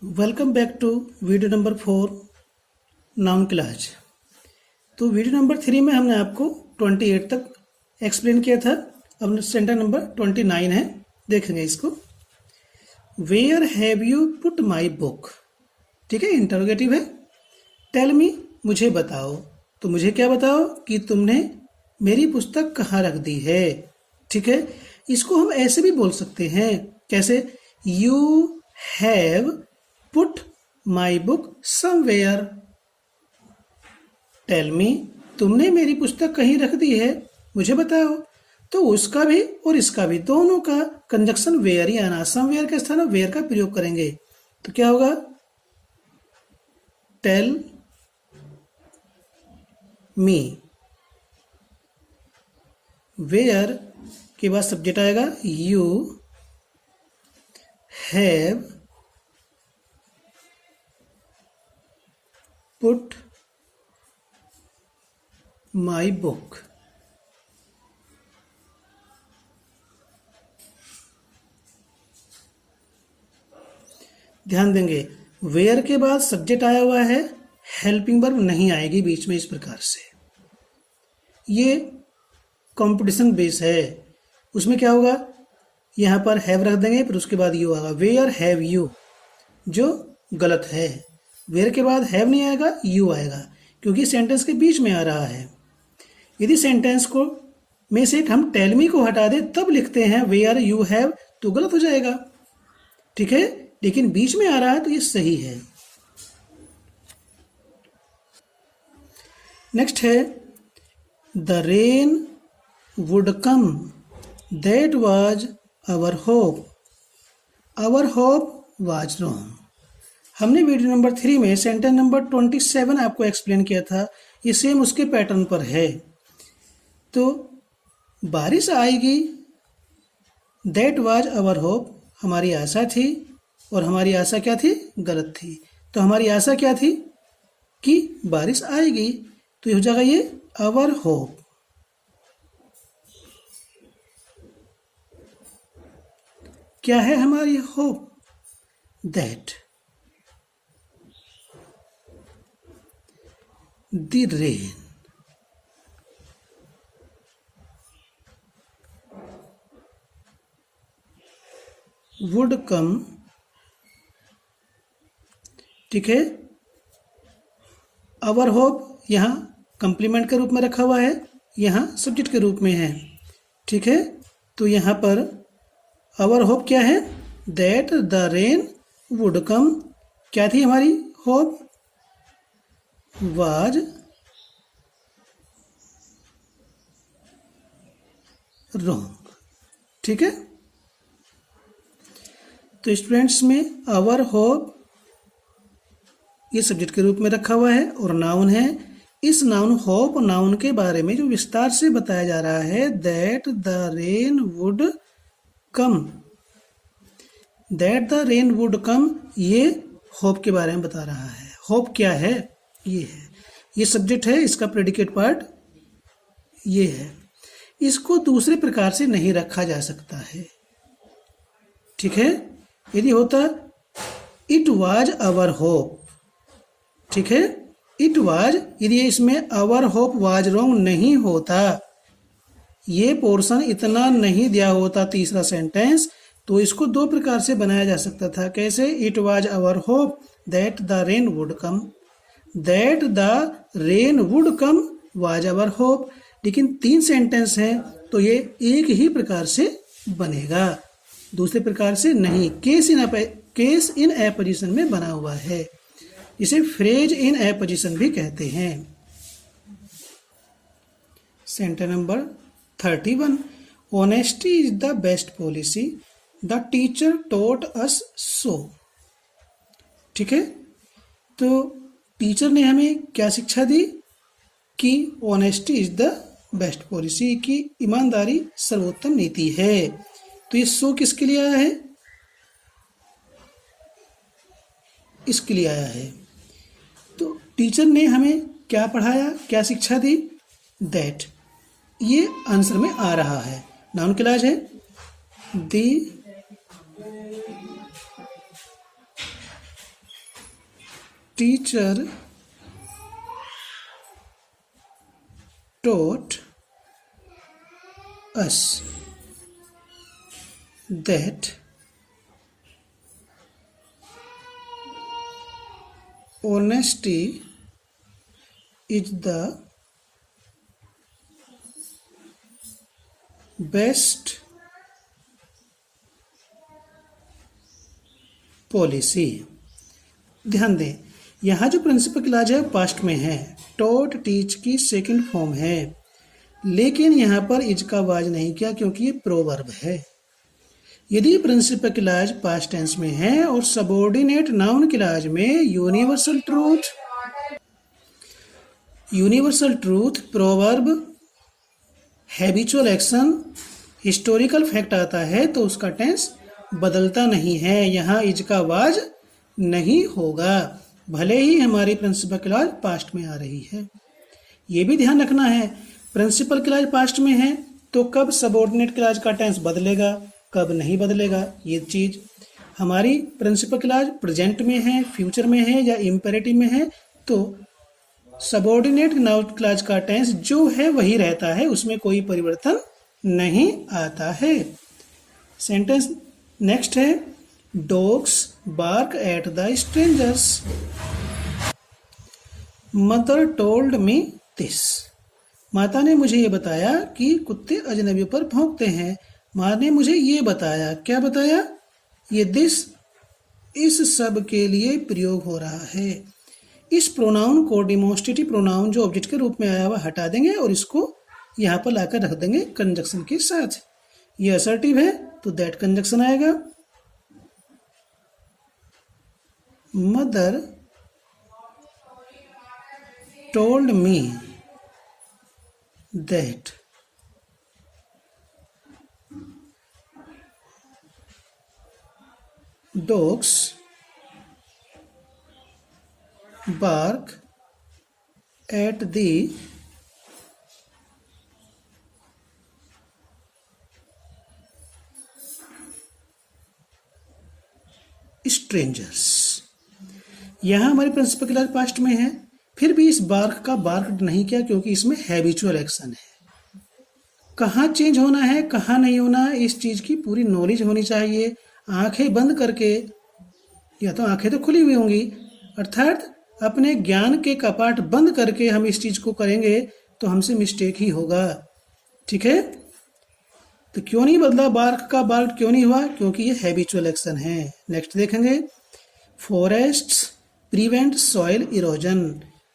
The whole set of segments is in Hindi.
Welcome back to video number 4 noun class. तो वीडियो नंबर 3 में हमने आपको 28 तक एक्सप्लेन किया था। अब सेंटेंस नंबर 29 है, देखेंगे इसको। Where have you put my book. ठीक है, इंटरोगेटिव है। टेल मी, मुझे बताओ। तो मुझे क्या बताओ कि तुमने मेरी पुस्तक कहाँ रख दी है। ठीक है, इसको हम ऐसे भी बोल सकते हैं। कैसे? You have put my book somewhere. Tell me, तुमने मेरी पुस्तक कहीं रख दी है, मुझे बताओ। तो उसका भी और इसका भी, दोनों का कंजक्शन वेयर ही आना। समवेयर के स्थान वेयर का प्रयोग करेंगे तो क्या होगा? Tell me. वेयर के बाद सब्जेक्ट आएगा you have put my book. ध्यान देंगे, वेयर के बाद सब्जेक्ट आया हुआ है, हेल्पिंग वर्ब नहीं आएगी बीच में। इस प्रकार से ये कंपटीशन बेस है। उसमें क्या होगा? यहां पर हैव रख देंगे, फिर उसके बाद यू आएगा। वेयर हैव यू, जो गलत है। वेयर के बाद हैव नहीं आएगा, यू आएगा, क्योंकि सेंटेंस के बीच में आ रहा है। यदि सेंटेंस को में से हम टेल मी को हटा दे तब लिखते हैं वेयर यू हैव, तो गलत हो जाएगा। ठीक है, लेकिन बीच में आ रहा है तो ये सही है। नेक्स्ट है the rain would come, that was our hope. Our hope was wrong. हमने वीडियो नंबर 3 में सेंटेंस नंबर 27 आपको एक्सप्लेन किया था। ये सेम उसके पैटर्न पर है। तो बारिश आएगी, दैट वाज आवर होप, हमारी आशा थी, और हमारी आशा क्या थी? गलत थी। तो हमारी आशा क्या थी? कि बारिश आएगी। तो ये हो जाएगा ये आवर होप। क्या है हमारी hope? That the rain would कम। ठीक है, आवर होप यहाँ कंप्लीमेंट के रूप में रखा हुआ है, यहाँ सब्जेक्ट के रूप में है। ठीक है, तो यहाँ पर आवर होप क्या है? दैट द रेन वुड कम। क्या थी हमारी होप? Was wrong. ठीक है, तो स्टूडेंट्स में आवर होप ये सब्जेक्ट के रूप में रखा हुआ है और नाउन है। इस नाउन होप नाउन के बारे में जो विस्तार से बताया जा रहा है, that the rain would come. That the rain would कम, ये होप के बारे में बता रहा है। होप क्या है? ये है, ये सब्जेक्ट है, इसका प्रेडिकेट पार्ट ये है। इसको दूसरे प्रकार से नहीं रखा जा सकता है। ठीक है, यदि होता इट वाज आवर होप। ठीक है, इट वाज, यदि इसमें आवर होप वाज रॉन्ग नहीं होता, ये पोर्शन इतना नहीं दिया होता तीसरा सेंटेंस, तो इसको दो प्रकार से बनाया जा सकता था। कैसे? It was our hope that the rain would come. That the rain would come was our hope. लेकिन 3 सेंटेंस हैं तो ये एक ही प्रकार से बनेगा, दूसरे प्रकार से नहीं। केस इन ए पोजीशन में बना हुआ है, इसे फ्रेज इन ए पोजीशन भी कहते हैं। Sentence number 31, honesty is the best policy, the teacher taught us so. ठीक है, तो टीचर ने हमें क्या शिक्षा दी? कि honesty is the best policy, की ईमानदारी सर्वोत्तम नीति है। तो ये सो किसके लिए आया है? इसके लिए आया है। तो टीचर ने हमें क्या पढ़ाया, क्या शिक्षा दी? दैट, ये आंसर में आ रहा है। नाउन क्लॉज है। The teacher taught us that honesty is the best policy. ध्यान दें, यहाँ जो प्रिंसिपल क्लॉज है पास्ट में है, टॉट टीच की सेकंड फॉर्म है, लेकिन यहाँ पर इज का वाज नहीं किया क्योंकि ये प्रोवर्ब है। यदि प्रिंसिपल क्लॉज पास्ट टेंस में है और सबऑर्डिनेट नाउन क्लॉज में universal truth, proverb, habitual action, historical fact आता है तो उसका टेंस बदलता नहीं है, यहाँ इज का वाज नहीं होगा, भले ही हमारी प्रिंसिपल क्लॉज पास्ट में आ रही है। ये भी ध्यान रखना है, प्रिंसिपल क्लॉज पास्ट में है तो कब सबऑर्डिनेट क्लॉज का टेंस बदलेगा, कब नहीं बदलेगा। ये चीज हमारी प्रिंसिपल क्लॉज प्रेजेंट में है, फ्यूचर में है या इंपेरेटिव में है तो सबऑर्डिनेट नाउन क्लॉज का टेंस जो है वही रहता है, उसमें कोई परिवर्तन नहीं आता है। सेंटेंस नेक्स्ट है, dogs bark at the strangers. Mother told me this. माता ने मुझे ये बताया कि कुत्ते अजनबियों पर भौंकते हैं। माँ ने मुझे ये बताया, क्या बताया? ये दिस इस सब के लिए प्रयोग हो रहा है। इस प्रोनाउन को डिमोन्स्ट्रेटिव प्रोनाउन जो ऑब्जेक्ट के रूप में आया हुआ हटा देंगे और इसको यहाँ पर लाकर रख देंगे कंजक्शन के साथ। ये असर्टिव है तो दैट कंजक्शन आएगा। Mother told me that dogs bark at the strangers। यहां हमारी प्रिंसिपल क्लॉज पास्ट में है, फिर भी इस बार्क का बार्क नहीं किया क्योंकि इसमें हैबिचुअल एक्शन है। कहाँ चेंज होना है कहाँ नहीं होना है इस चीज की पूरी नॉलेज होनी चाहिए। आंखें बंद करके, या तो आंखें तो खुली हुई होंगी, अर्थात अपने ज्ञान के कपाट बंद करके हम इस चीज को करेंगे तो हमसे मिस्टेक ही होगा। ठीक है, तो क्यों नहीं बदला बार्क का बार्क क्यों नहीं हुआ? क्योंकि ये हैबिचुअल एक्शन है। नेक्स्ट देखेंगे, forests prevent soil erosion.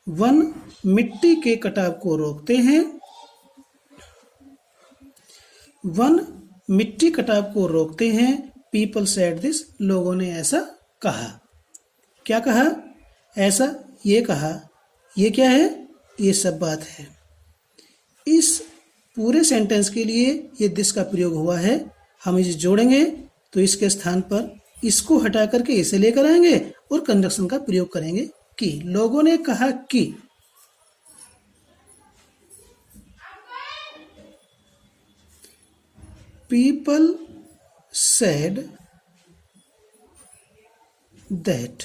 One मिट्टी के कटाव को रोकते हैं। वन मिट्टी कटाव को रोकते हैं। पीपल सेड दिस, लोगों ने ऐसा कहा। क्या कहा? ऐसा ये कहा। ये क्या है? ये सब बात है। इस पूरे सेंटेंस के लिए ये दिस का प्रयोग हुआ है। हम इसे जोड़ेंगे तो इसके स्थान पर इसको हटा करके इसे लेकर आएंगे और कंजक्शन का प्रयोग करेंगे कि। लोगों ने कहा कि। People said that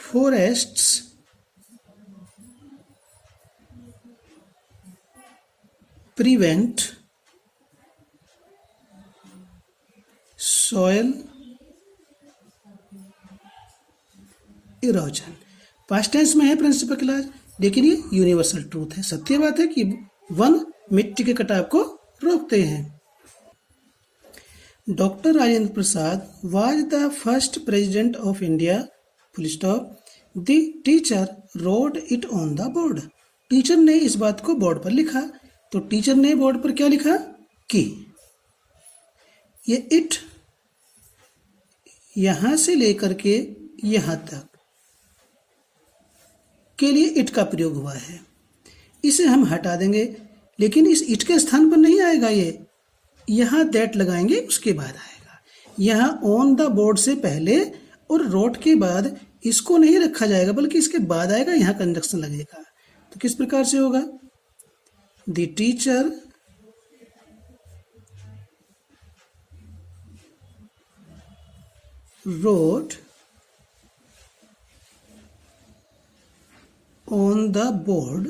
forests prevent soil erosion। Past tense में है प्रिंसिपल क्लॉज, लेकिन ये यूनिवर्सल ट्रूथ है, सत्य बात है कि वन मिट्टी के कटाव को रोकते हैं। Doctor Rajendra Prasad was the first president of India, full stop. The teacher road it on the board. Teacher ने इस बात को बोर्ड पर लिखा। तो टीचर ने बोर्ड पर क्या लिखा? कि। ये इट यहां से लेकर के यहां तक के लिए इट का प्रयोग हुआ है। इसे हम हटा देंगे, लेकिन इस इट के स्थान पर नहीं आएगा। ये यहां दैट लगाएंगे उसके बाद आएगा। यहां ऑन द बोर्ड से पहले और रोड के बाद इसको नहीं रखा जाएगा, बल्कि इसके बाद आएगा, यहां कंजक्शन लगेगा। तो किस प्रकार से होगा? The teacher wrote on the board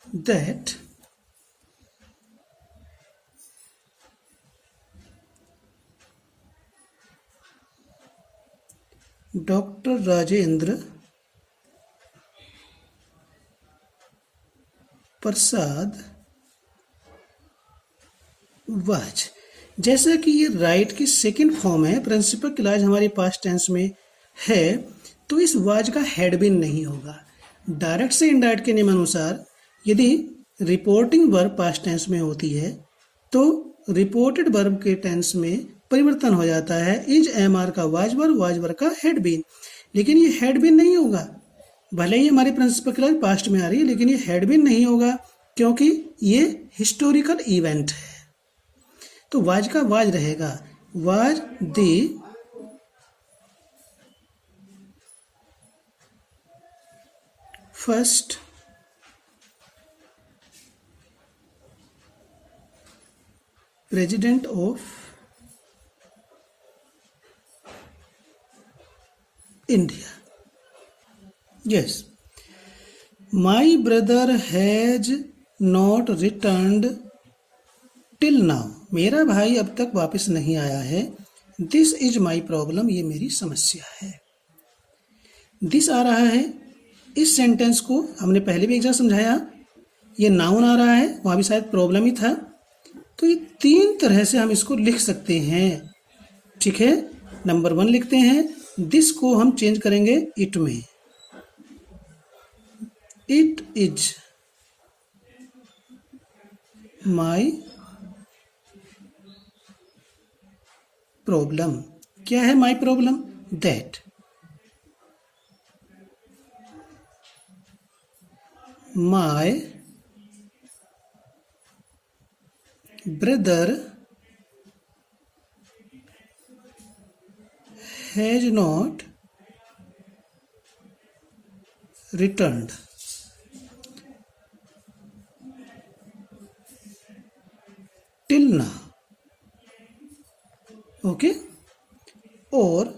that Dr. Rajendra Prasad was। जैसा कि ये राइट की सेकंड फॉर्म है, प्रिंसिपल क्लॉज हमारे पास्ट टेंस में है, तो इस वाज का हैड बीन नहीं होगा। डायरेक्ट से इनडायरेक्ट के नियम अनुसार यदि रिपोर्टिंग वर्ब पास्ट टेंस में होती है तो रिपोर्टेड वर्ब के टेंस में परिवर्तन हो जाता है। इज एम आर का वाज वर्ब का हैड बीन, लेकिन ये हैड बीन नहीं होगा। भले ही हमारी प्रिंसिपल क्लॉज पास्ट में आ रही है, लेकिन ये हैड बीन नहीं होगा क्योंकि ये हिस्टोरिकल इवेंट है। तो वाज का वाज रहेगा, was the first president of India. Yes, my brother has not returned till now. मेरा भाई अब तक वापस नहीं आया है। दिस इज माई प्रॉब्लम, ये मेरी समस्या है। दिस आ रहा है, इस सेंटेंस को हमने पहले भी एक जगह समझाया, ये नाउन आ रहा है, वहां भी शायद प्रॉब्लम ही था। तो ये तीन तरह से हम इसको लिख सकते हैं, ठीक है। नंबर 1 लिखते हैं, दिस को हम चेंज करेंगे इट में। It is my problem. क्या है my problem? That my brother has not returned till now. Okay, और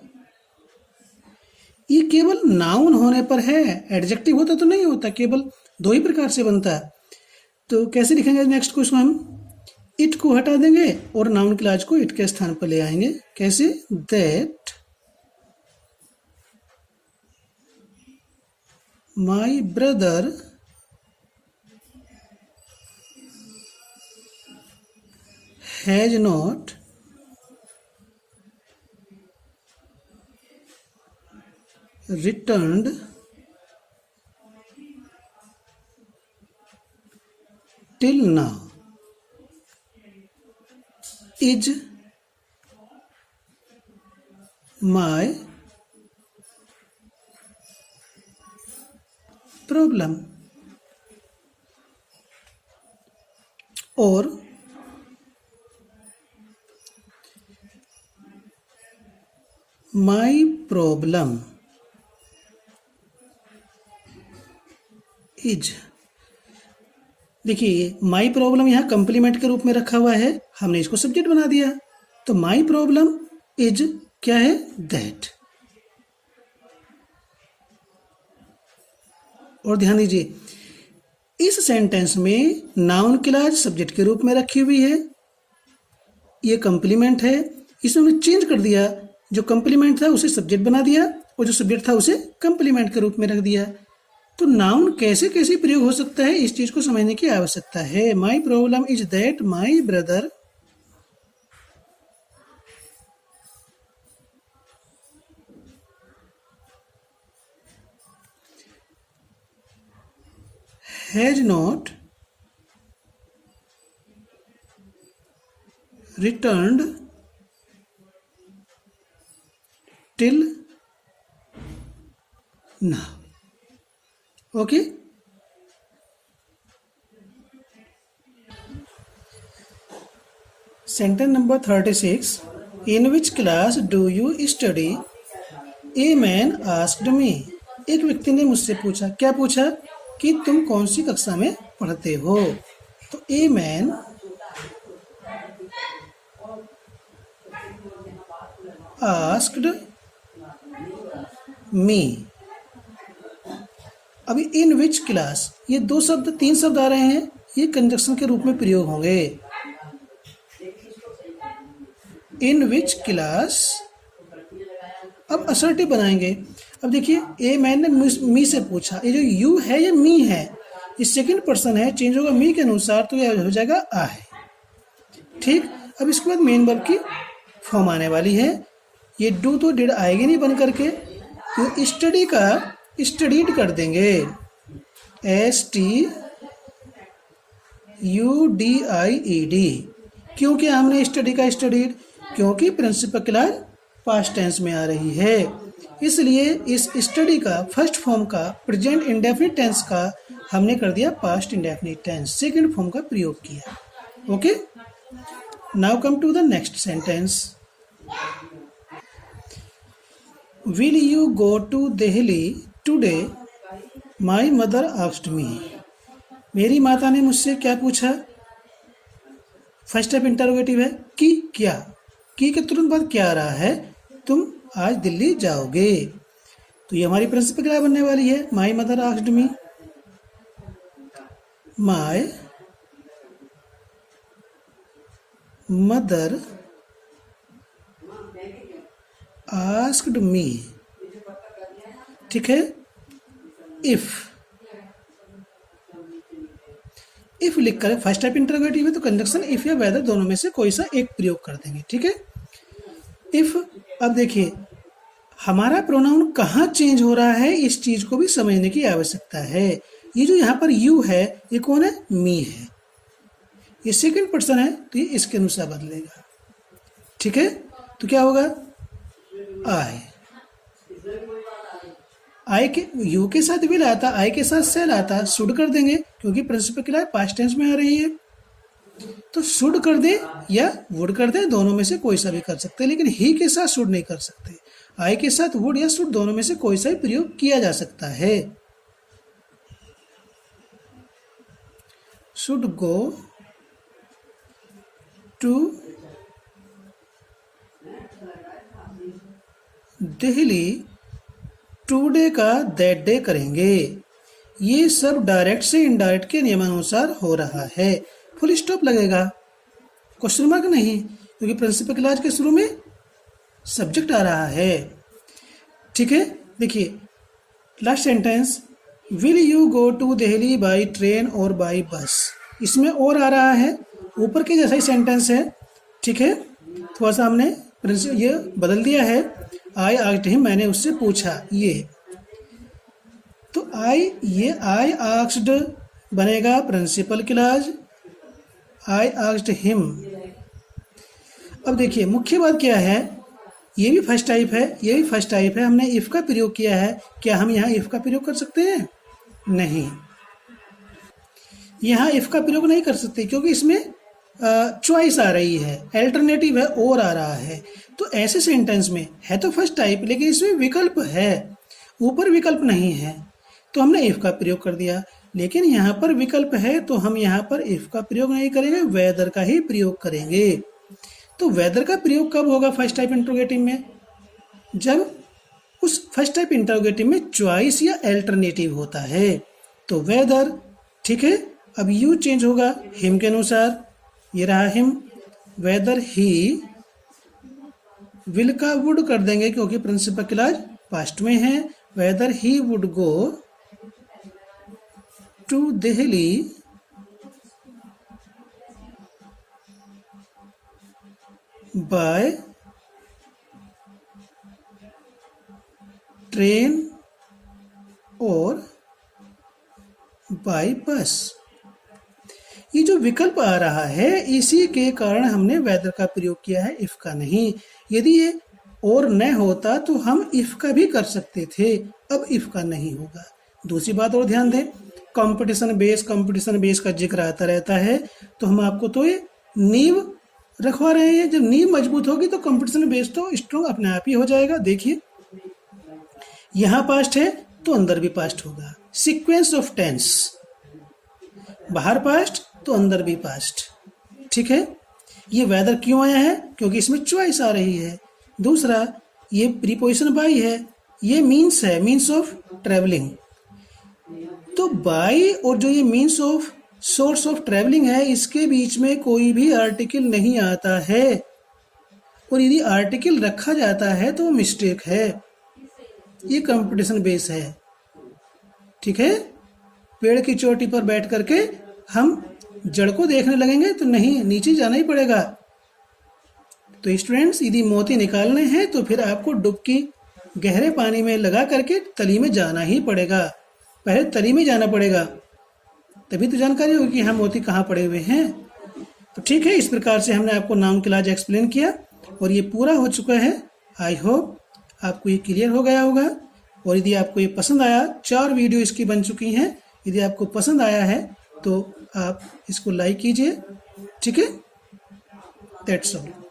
ये केवल नाउन होने पर है, एडजेक्टिव होता तो नहीं होता, केवल 2 ही प्रकार से बनता है। तो कैसे लिखेंगे नेक्स्ट क्वेश्चन? हम इट को हटा देंगे और नाउन क्लॉज को इट के स्थान पर ले आएंगे। कैसे? That my brother has not returned till now is my problem। और my problem इज, देखिए माई प्रॉब्लम यहाँ कंप्लीमेंट के रूप में रखा हुआ है, हमने इसको सब्जेक्ट बना दिया। तो माई प्रॉब्लम इज क्या है? दैट। और ध्यान दीजिए, इस सेंटेंस में नाउन क्लॉज सब्जेक्ट के रूप में रखी हुई है, ये कंप्लीमेंट है। इसमें हमने चेंज कर दिया, जो कंप्लीमेंट था उसे सब्जेक्ट बना दिया और जो सब्जेक्ट था उसे कंप्लीमेंट के रूप में रख दिया। तो नाउन कैसे कैसे प्रयोग हो सकता है, इस चीज को समझने की आवश्यकता है। My problem is that my brother has not returned till now. Okay. Sentence number 36. In which class do you study? A man asked me. एक व्यक्ति ने मुझसे पूछा, क्या पूछा? कि तुम कौन सी कक्षा में पढ़ते हो। तो ए मैन आस्क्ड मी। अभी इन विच क्लास, ये दो शब्द, तीन शब्द आ रहे हैं, ये कंजक्शन के रूप में प्रयोग होंगे। इन विच क्लास, अब असर्टिव बनाएंगे। अब देखिए ए मैन ने मी से पूछा, ये जो यू है ये मी है, ये सेकंड पर्सन है, चेंज होगा मी के अनुसार, तो यह हो जाएगा आ है। ठीक, अब इसके बाद मेन वर्ब की फॉर्म आने वाली है। ये डू तो डिड आएगी नहीं बन करके, तो स्टडी का स्टडीड कर देंगे, STUDIED। क्यों किया हमने स्टडी का स्टडीड? क्योंकि प्रिंसिपल क्लॉज पास्ट टेंस में आ रही है, इसलिए इस स्टडी का फर्स्ट फॉर्म का प्रेजेंट इंडेफिनिट टेंस का हमने कर दिया past indefinite tense, second form का प्रयोग किया। Okay, now come to the next sentence. Will you go to Delhi today? My mother asked me. मेरी माता ने मुझसे क्या पूछा? फर्स्ट स्टेप इंटरोगेटिव है, कि क्या, की के तुरंत बाद क्या आ रहा है? तुम आज दिल्ली जाओगे। तो ये हमारी प्रिंसिपल क्या बनने वाली है? माई मदर आस्क्ड मी। माई मदर आस्क्ड मी। ठीक है, इफ लिखकर फर्स्ट टाइप इंटरोगेटिव है तो कंजक्शन इफ या वेदर दोनों में से कोई सा एक प्रयोग कर देंगे। ठीक है, इफ। अब देखिए हमारा प्रोनाउन कहाँ चेंज हो रहा है, इस चीज को भी समझने की आवश्यकता है। ये जो यहाँ पर यू है, ये कौन है? मी है। ये सेकंड पर्सन है, तो ये इसके अनुसार बदलेगा। ठीक है, तो क्या होगा? आई के यू के साथ विल आता, आई के साथ सेल आता, शुड कर देंगे क्योंकि प्रिंसिपल क्लॉज पास्ट टेंस में आ रही है। तो शुड कर दे या वुड कर दे, दोनों में से कोई सा भी कर सकते हैं, लेकिन ही के साथ शुड नहीं कर सकते। आई के साथ वुड या शुड दोनों में से कोई सा भी प्रयोग किया जा सकता है। Should go to Delhi today का दैट डे करेंगे। ये सब डायरेक्ट से इनडायरेक्ट के नियमानुसार हो रहा है। फुल स्टॉप लगेगा, क्वेश्चन मार्क नहीं, क्योंकि प्रिंसिपल क्लॉज के शुरू में सब्जेक्ट आ रहा है। ठीक है, देखिए last sentence, will you go to Delhi by train और बाई बस। इसमें और आ रहा है, ऊपर के जैसा ही सेंटेंस है। ठीक है, थोड़ा सा हमने ये बदल दिया है। आई आस्क्ड हिम, मैंने उससे पूछा। ये तो आई आस्क्ड बनेगा principal clause, I asked him. अब देखिए मुख्य बात क्या है, ये भी फर्स्ट टाइप है, ये भी फर्स्ट टाइप है, हमने इफ का प्रयोग किया है। क्या हम यहाँ इफ का प्रयोग कर सकते हैं? नहीं, यहाँ इफ का प्रयोग नहीं कर सकते क्योंकि इसमें चॉइस आ रही है, अल्टरनेटिव है, और आ रहा है। तो ऐसे सेंटेंस में है तो फर्स्ट टाइप, लेकिन इसमें विकल्प है, ऊपर विकल्प नहीं है, तो हमने इफ का प्रयोग कर दिया। लेकिन यहाँ पर विकल्प है, तो हम यहाँ पर इफ का प्रयोग नहीं करेंगे, वेदर का ही प्रयोग करेंगे। तो वेदर का प्रयोग कब होगा फर्स्ट टाइप इंटरोगेटिव में? जब उस फर्स्ट टाइप इंटरोगेटिव में चॉइस या अल्टरनेटिव होता है। तो वेदर। ठीक है, अब यू चेंज होगा हिम के अनुसार, ये रहा हिम। वेदर ही, विल का वुड कर देंगे क्योंकि प्रिंसिपल क्लॉज पास्ट में है। Whether he would go to Delhi by train और बाय बस। ये जो विकल्प आ रहा है, इसी के कारण हमने वेदर का प्रयोग किया है, इफ का नहीं। यदि ये और न होता तो हम इफ का भी कर सकते थे, अब इफ का नहीं होगा। दूसरी बात और ध्यान दें, कंपटीशन बेस का जिक्र आता रहता है, तो हम आपको तो ये नींव रखवा रहे हैं। जब नींव मजबूत होगी तो कंपटीशन बेस तो स्ट्रॉन्ग अपने आप ही हो जाएगा। देखिए यहाँ पास्ट है तो अंदर भी पास्ट होगा। सीक्वेंस ऑफ टेंस, बाहर पास्ट तो अंदर भी पास्ट। ठीक है, ये वेदर क्यों आया है? क्योंकि इसमें चॉइस आ रही है। दूसरा, ये प्रीपोजिशन बाई है, ये मीन्स है, मीन्स ऑफ ट्रेवलिंग। तो बाई और जो ये means of source of travelling है, इसके बीच में कोई भी आर्टिकल नहीं आता है, और यदि आर्टिकल रखा जाता है तो मिस्टेक है। ये कंपटीशन बेस है। ठीक है, पेड़ की चोटी पर बैठ करके हम जड़ को देखने लगेंगे तो नहीं, नीचे जाना ही पड़ेगा। तो स्टूडेंट्स, यदि मोती निकालने हैं तो फिर आपको डुबकी गहरे पानी में लगा करके तली में जाना ही पड़ेगा। पहले तली में जाना पड़ेगा, तभी तो जानकारी होगी कि हाँ मोती कहाँ पड़े हुए हैं। तो ठीक है, इस प्रकार से हमने आपको नाउन क्लॉज एक्सप्लेन किया और ये पूरा हो चुका है। आई होप आपको ये क्लियर हो गया होगा। और यदि आपको ये पसंद आया, 4 वीडियो इसकी बन चुकी हैं, यदि आपको पसंद आया है तो आप इसको लाइक कीजिए। ठीक है, दैट्स ऑल।